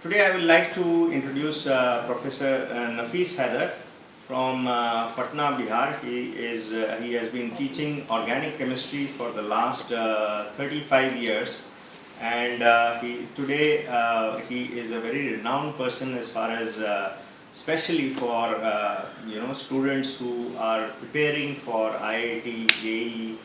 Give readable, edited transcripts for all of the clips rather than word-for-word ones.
Today I would like to introduce Professor Nafis Haider from Patna, Bihar. He has been teaching organic chemistry for the last 35 years, and he is a very renowned person as far as especially for students who are preparing for IIT, JEE,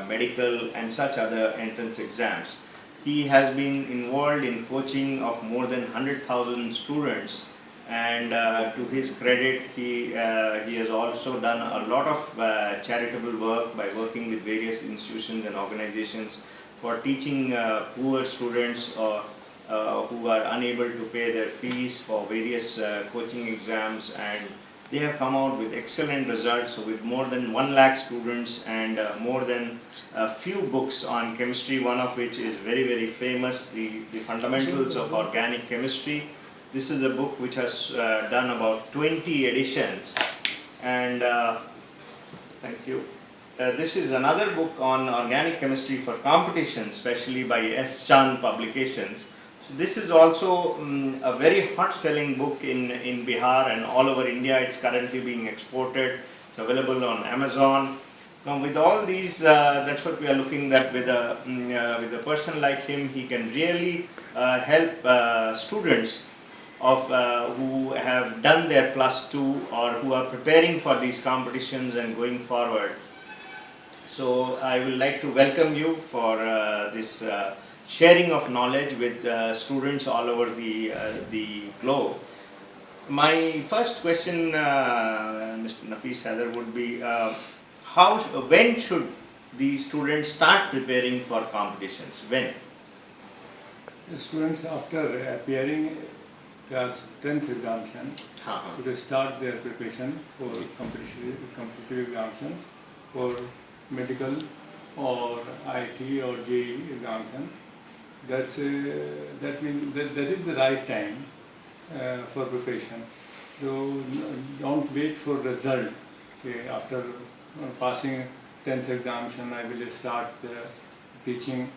medical and such other entrance exams. He has been involved in coaching of more than 100,000 students, and to his credit, he has also done a lot of charitable work by working with various institutions and organizations for teaching poor students who are unable to pay their fees for various coaching exams, and they have come out with excellent results. So with more than 1 lakh students and more than a few books on chemistry, one of which is very famous, the Fundamentals of Organic Chemistry. This is a book which has done about 20 editions, and thank you. This is another book on organic chemistry for competition, especially by S. Chand Publications. So this is also a very hot selling book in Bihar and all over India. It's currently being exported. It's available on Amazon. Now with all these, that's what we are looking at. With a person like him, he can really help students of who have done their +2 or who are preparing for these competitions and going forward. So I would like to welcome you for this sharing of knowledge with students all over the globe. My first question, Mr. Nafis Haider, would be when should the students start preparing for competitions? When? The students, after appearing class 10th examination, should start their preparation for competitive examinations for medical or IT or JEE examination. That is the right time for preparation. So don't wait for result. Okay, after passing 10th examination, I will start teaching.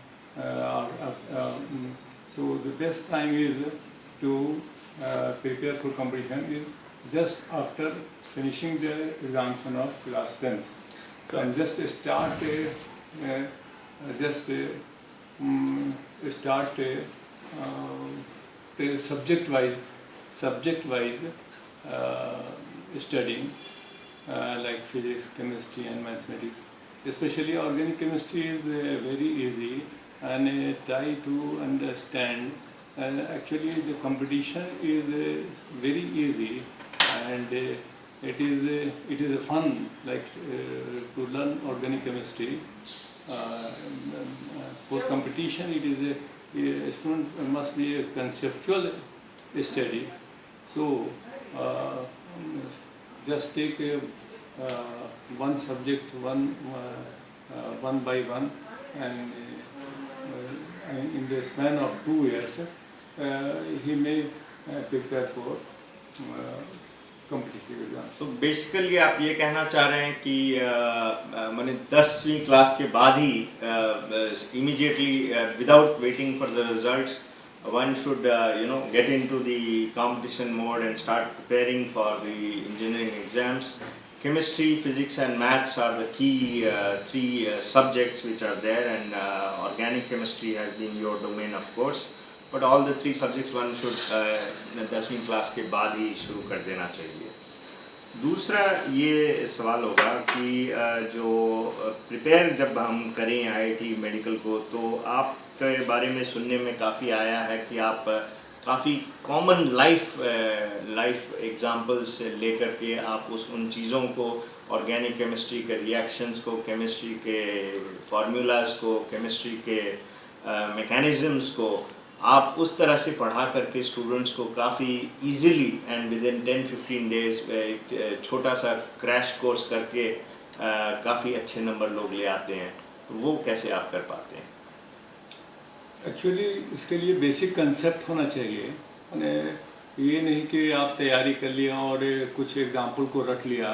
So the best time is to prepare for competition is just after finishing the examination of class 10th. And just start subject-wise studying like physics, chemistry and mathematics. Especially organic chemistry is very easy, and try to understand. Actually the competition is very easy, and it is a fun, like to learn organic chemistry. For competition, it is a student must be a conceptual studies. So just take one subject one by one, and in the span of 2 years, he may prepare for competitive exam. तो basically आप ये कहना चाह रहे हैं कि मैंने 10वीं क्लास के बाद ही immediately without waiting for the results, one should get into the competition mode and start preparing for the engineering exams. Chemistry, physics and maths are the key three subjects which are there, and organic chemistry has been your domain, of course. But all the 3 subjects one should 10वीं class के बाद ही शुरू कर देना चाहिए. दूसरा ये सवाल होगा कि जो प्रिपेयर जब हम करें IIT मेडिकल को, तो आपके बारे में सुनने में काफ़ी आया है कि आप काफ़ी कॉमन लाइफ एग्जाम्पल्स से लेकर के आप उन चीज़ों को, ऑर्गेनिक केमिस्ट्री के रिएक्शंस को, केमिस्ट्री के फार्मूलाज को, केमिस्ट्री के मैकेनिज़म्स को आप उस तरह से पढ़ा करके स्टूडेंट्स को काफ़ी easily and with in 10-15 days एक छोटा सा क्रैश कोर्स करके काफ़ी अच्छे नंबर लोग ले आते हैं. तो वो कैसे आप कर पाते हैं? एक्चुअली इसके लिए बेसिक कंसेप्ट होना चाहिए. ये नहीं कि आप तैयारी कर लिया और कुछ एग्जाम्पल को रख लिया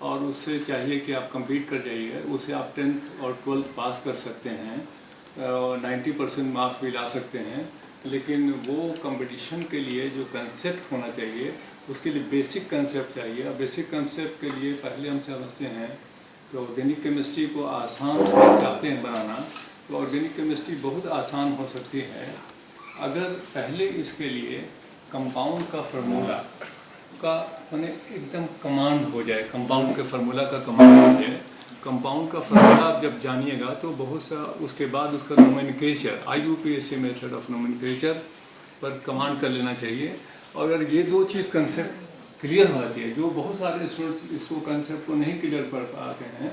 और उससे चाहिए कि आप कंप्लीट कर जाइए. उससे आप 10th और 12th पास कर सकते हैं, 90% मार्क्स भी ला सकते हैं. लेकिन वो कंपटीशन के लिए जो कंसेप्ट होना चाहिए उसके लिए बेसिक कंसेप्ट चाहिए। और बेसिक कंसेप्ट के लिए पहले हम समझते हैं कि ऑर्गेनिक केमिस्ट्री को आसान चाहते हैं बनाना, तो ऑर्गेनिक केमिस्ट्री बहुत आसान हो सकती है अगर पहले इसके लिए कंपाउंड का फार्मूला का माने एकदम कमांड हो जाए, कंपाउंड के फार्मूला का कमांड हो जाए। कंपाउंड का फार्मूला आप जब जानिएगा तो बहुत सा उसके बाद उसका nomenclature, IUPAC method of nomenclature पर कमांड कर लेना चाहिए। और अगर ये दो चीज़ कंसेप्ट क्लियर हो जाती है, जो बहुत सारे स्टूडेंट्स इसको कंसेप्ट को नहीं क्लियर कर पाते हैं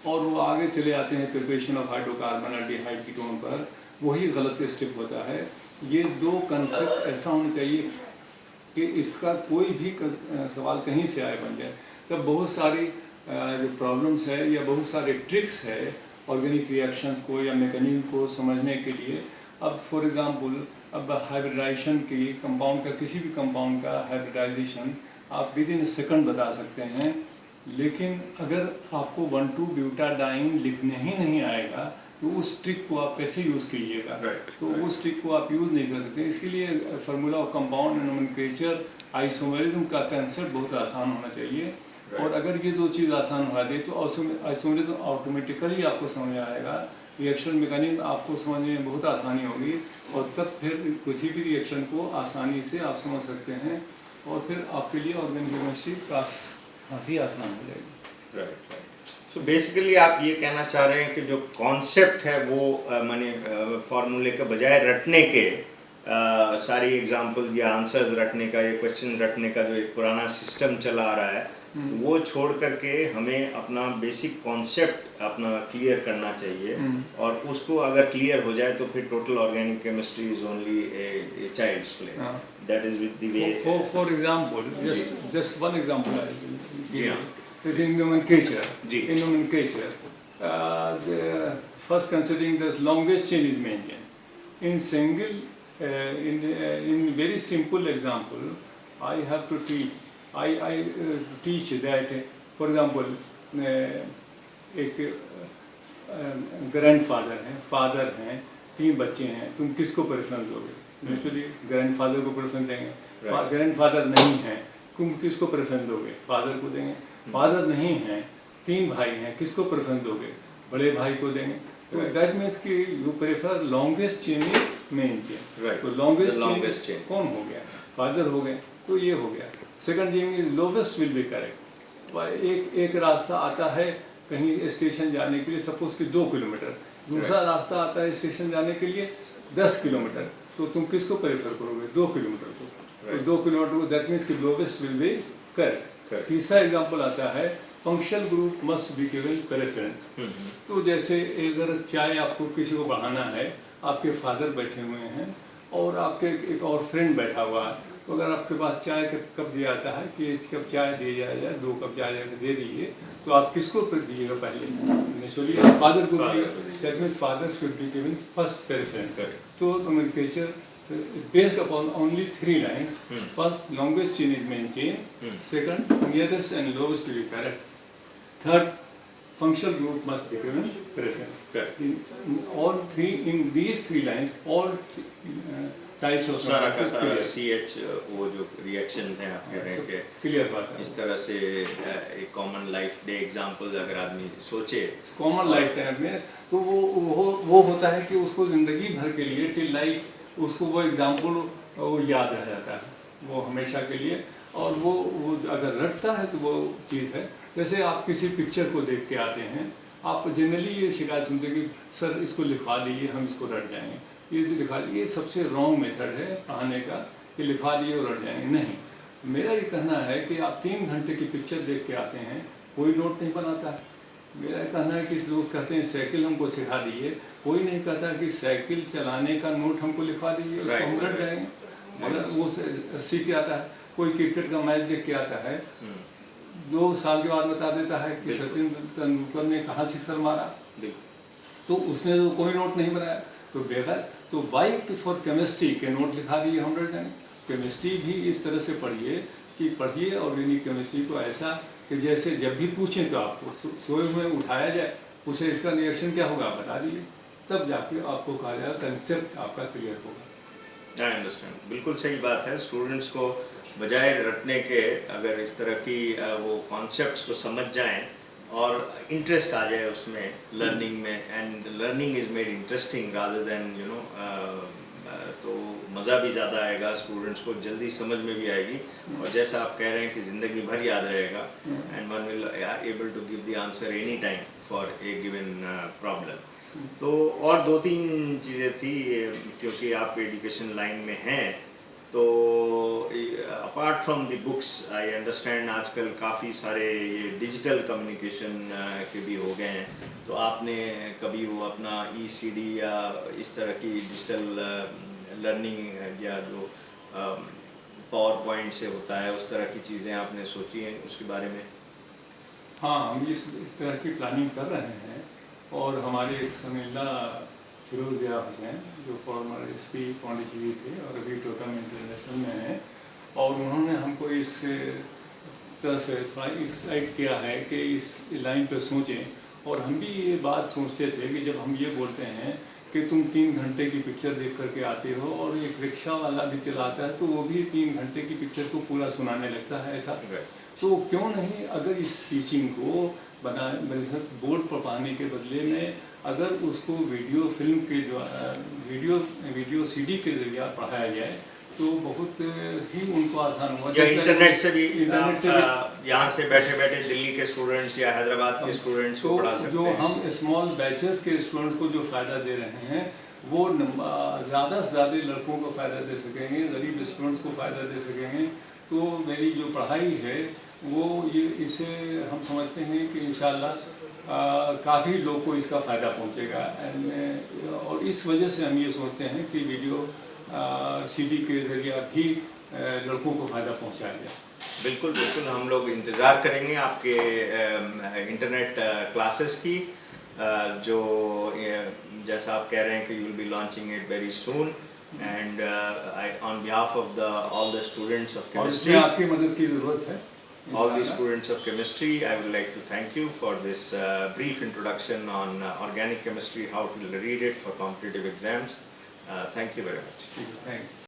और वो आगे चले आते हैं प्रिपरेशन ऑफ हाइड्रोकार्बन और डिहाइड कीटोन पर, वही गलत स्टेप होता है। ये दो कंसेप्ट ऐसा होना चाहिए कि इसका कोई भी सवाल कहीं से आए बन जाए, तब बहुत सारी जो प्रॉब्लम्स है या बहुत सारे ट्रिक्स है ऑर्गेनिक रिएक्शंस को या मैकेनिज्म को समझने के लिए। अब फॉर एग्जांपल अब हाइब्रिडाइजेशन की कंपाउंड का, किसी भी कंपाउंड का हाइब्रिडाइजेशन आप विद इन सेकंड बता सकते हैं, लेकिन अगर आपको 1,2-ब्यूटाडाइन लिखने ही नहीं आएगा तो उस ट्रिक को आप कैसे यूज़ कीजिएगा? तो उस ट्रिक को आप यूज़ नहीं कर सकते। इसके लिए formula of compound nomenclature, isomerism का कंसेप्ट बहुत आसान होना चाहिए। और अगर ये दो चीज़ आसान हो जाए तो आइसोमेरिज्म ऑटोमेटिकली आपको समझ में आएगा, रिएक्शन मैकेनिज्म आपको समझने में बहुत आसानी होगी और तब फिर किसी भी रिएक्शन को आसानी से आप समझ सकते हैं और फिर आपके लिए ऑर्गेनिक केमिस्ट्री काफ़ी आसान हो जाएगी। राइट। सो बेसिकली आप ये कहना चाह रहे हैं कि जो कॉन्सेप्ट है वो माने फार्मूले के बजाय रटने के सारी एग्जांपल या आंसर्स रटने का या क्वेश्चन रटने का जो एक पुराना सिस्टम चला आ रहा है, तो वो छोड़ करके हमें अपना बेसिक कॉन्सेप्ट अपना क्लियर करना चाहिए। और उसको अगर क्लियर हो जाए तो फिर total organic chemistry is only a child's play. That is with the way. For example, just one example जी हाँ, is in nomenclature. जी। In nomenclature, first considering the longest chain is main chain. In single, in very simple example, I have to teach. I teach that, for example, एक grandfather हैं, father हैं, 3 बच्चे हैं, तुम किसको प्रेफरेंस दोगे? Naturally grandfather को प्रेफरेंस देंगे। ग्रैंडफादर नहीं है, तुम किसको प्रेफरेंस दोगे? फादर को देंगे। फादर नहीं है, 3 भाई हैं, किसको प्रेफरेंस दोगे? बड़े भाई को देंगे। तो दैट मीन्स कि you prefer longest chain is main chain. तो लॉन्गेस्ट चेन कौन हो गया? फादर हो गए, तो ये हो गया। Second chain is lowest will be correct. एक रास्ता आता है कहीं स्टेशन जाने के लिए, सपोज कि 2 किलोमीटर, दूसरा रास्ता आता है स्टेशन जाने के लिए 10 किलोमीटर, तो तुम किसको प्रेफर करोगे? 2 किलोमीटर को। तो 2 किलोमीटर, दैट मीन्स कि लोवेस्ट विल बी करेक्ट। तीसरा एग्जाम्पल आता है functional group must be given preference. तो जैसे अगर चाय आपको किसी को बढ़ाना है, आपके फादर बैठे हुए हैं और आपके एक और फ्रेंड बैठा हुआ है, तो अगर आपके पास चाय का कप दिया जाता है कि 1 कप चाय दे जाए, 2 कप चाय दे दीजिए, तो आप किसको दीजिएगा? पहले नेचुरली आप फादर को दीजिएगा। That means father should be given first preference. तो nomenclature based upon only 3 lines. First, longest chain is main chain. Second, nearest and lowest will be correct. Third, functional group must be given preference. Correct. In these 3 lines, all types of सारा का सारा CH वो जो reactions हैं आप कह रहे हैं कि क्लियर बात है। इस तरह से एक कॉमन लाइफ डे एग्जांपल अगर आदमी सोचे कॉमन लाइफ टाइम में, तो वो होता है कि उसको ज़िंदगी भर के लिए टिल लाइफ उसको वो एग्जाम्पल वो याद रह जाता है, वो हमेशा के लिए। और वो अगर रटता है तो वो चीज़ है। जैसे आप किसी पिक्चर को देख के आते हैं, आप जनरली ये शिकायत सुनते हैं कि सर इसको लिखवा दीजिए, हम इसको रट जाएंगे। ये जो लिखा, ये सबसे रॉन्ग मेथड है पढ़ाने का कि लिखवा दिए और रट जाएंगे। नहीं, मेरा ये कहना है कि आप 3 घंटे की पिक्चर देख के आते हैं, कोई नोट नहीं बनाता है। मेरा कहना है कि लोग कहते हैं साइकिल हमको सिखा दीजिए, कोई नहीं कहता कि साइकिल चलाने का नोट हमको लिखवा दीजिए, उसको हम रट जाएंगे। मगर वो सीख के आता है। कोई क्रिकेट का मैच देख के आता है, 2 साल के बाद बता देता है कि सचिन तेंदुलकर ने कहाँ सिक्सर मारा, तो उसने तो कोई नोट नहीं बनाया। तो बेहतर तो वाई फॉर केमिस्ट्री के नोट लिखा दिए, हम रट जाएंगे। केमिस्ट्री भी इस तरह से पढ़िए ऑर्गेनिक केमिस्ट्री को ऐसा कि जैसे जब भी पूछें तो आपको सोए हुए उठाया जाए, पूछे इसका रिएक्शन क्या होगा, आप बता दीजिए, तब जाके आपको कहा जाएगा कंसेप्ट आपका क्लियर होगा। आई अंडरस्टैंड, बिल्कुल सही बात है। स्टूडेंट्स को बजाय रटने के अगर इस तरह की वो कॉन्सेप्ट्स को समझ जाएं और इंटरेस्ट आ जाए उसमें लर्निंग में, and learning is made interesting rather than तो मज़ा भी ज़्यादा आएगा, स्टूडेंट्स को जल्दी समझ में भी आएगी, और जैसा आप कह रहे हैं कि ज़िंदगी भर याद रहेगा, and one will able to give the answer any time for a given problem. तो और दो तीन चीज़ें थी, क्योंकि आप एजुकेशन लाइन में हैं, तो apart from the books I understand आजकल काफ़ी सारे ये डिजिटल कम्युनिकेशन के भी हो गए हैं, तो आपने कभी वो अपना ECD या इस तरह की डिजिटल लर्निंग या जो पावर पॉइंट से होता है उस तरह की चीज़ें आपने सोची हैं उसके बारे में? हाँ, हम इस तरह की प्लानिंग कर रहे हैं, और हमारे एक समीला फिरोज़िया हुसैन जो फॉर्मर SP पौंडीचेरी थे और अभी टोटम इंटरनेशनल में हैं, और उन्होंने हमको इस तरफ थोड़ा एक्साइट किया है कि इस लाइन पे सोचें। और हम भी ये बात सोचते थे कि जब हम ये बोलते हैं कि तुम 3 घंटे की पिक्चर देख करके आते हो, और एक रिक्शा वाला भी चलाता है तो वो भी 3 घंटे की पिक्चर को पूरा सुनाने लगता है ऐसा, तो क्यों नहीं अगर इस टीचिंग को बोर्ड पर पढ़ाने के बदले में अगर उसको वीडियो फिल्म के द्वारा वीडियो CD के जरिए पढ़ाया जाए तो बहुत ही उनको आसान हुआ। या इंटरनेट से भी यहाँ से बैठे बैठे दिल्ली के स्टूडेंट्स या हैदराबाद के स्टूडेंट्स को पढ़ा सकते जो हैं। हम स्मॉल बैचेस के स्टूडेंट्स को जो फ़ायदा दे रहे हैं वो ज़्यादा से ज़्यादा लड़कों को फ़ायदा दे सकेंगे, गरीब स्टूडेंट्स को फ़ायदा दे सकेंगे। तो मेरी जो पढ़ाई है वो इसे हम समझते हैं कि इंशाल्लाह काफ़ी लोग को इसका फ़ायदा पहुंचेगा, और इस वजह से हम ये सोचते हैं कि वीडियो CD के ज़रिए भी लड़कों को फ़ायदा पहुंचाया जाए। बिल्कुल बिल्कुल, हम लोग इंतज़ार करेंगे आपके इंटरनेट क्लासेस की, जो जैसा आप कह रहे हैं कि you will be launching it very soon, and on behalf of all the students of chemistry, आपकी मदद की ज़रूरत है। all the students of chemistry, I would like to thank you for this brief introduction on organic chemistry, how to read it for competitive exams. Thank you very much. Thank you.